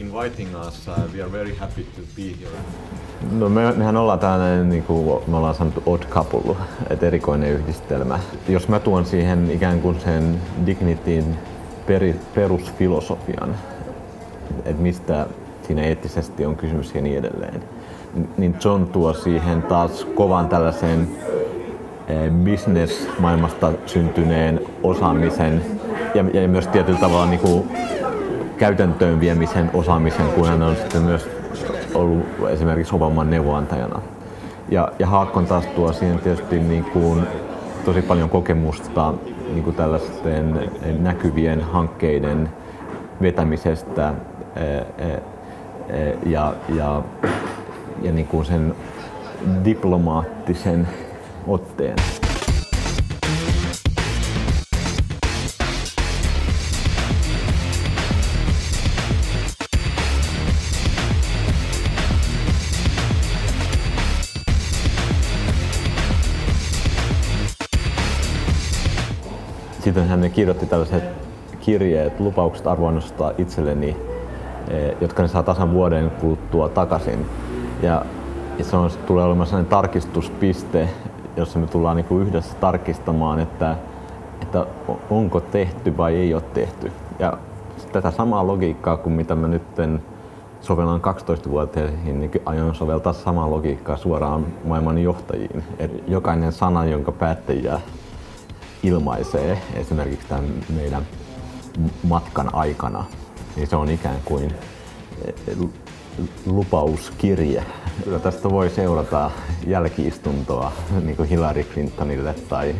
inviting us. We are very happy to be here. No mehän ollaan tällainen, niin kuin me ollaan sanottu odd couple, että erikoinen yhdistelmä. Jos mä tuon siihen ikään kuin sen Dignityn perusfilosofian, että mistä siinä eettisesti on kysymys ja niin edelleen, niin John tuo siihen taas kovan tällaisen business-maailmasta syntyneen osaamisen ja myös tietyllä tavalla niin kuin käytäntöön viemisen osaamisen, kun hän on sitten myös ollut esimerkiksi Obaman neuvonantajana. Ja Haakon taas tuo siihen tietysti niin kuin tosi paljon kokemusta niin kuin tällaisten näkyvien hankkeiden vetämisestä ja niin kuin sen diplomaattisen otteen. Sitten hän kirjoitti tällaiset kirjeet, lupaukset arvoannosta itselleni, jotka ne saa tasan vuoden kuluttua takaisin. Ja se tulee olemaan sellainen tarkistuspiste, jossa me tullaan niin kuin yhdessä tarkistamaan, että onko tehty vai ei ole tehty. Ja tätä samaa logiikkaa kuin mitä mä nyt sovellan 12-vuotiaisiin, niin aion soveltaa samaa logiikkaa suoraan maailman johtajiin. Et jokainen sana, jonka päättäjä ilmaisee esimerkiksi tämän meidän matkan aikana, niin se on ikään kuin lupauskirje. Tästä voi seurata jälki-istuntoa niin kuin Hillary Clintonille tai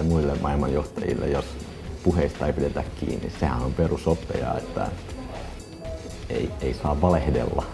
muille maailmanjohtajille, jos puheista ei pidetä kiinni. Sehän on perusoppeja, että ei saa valehdella.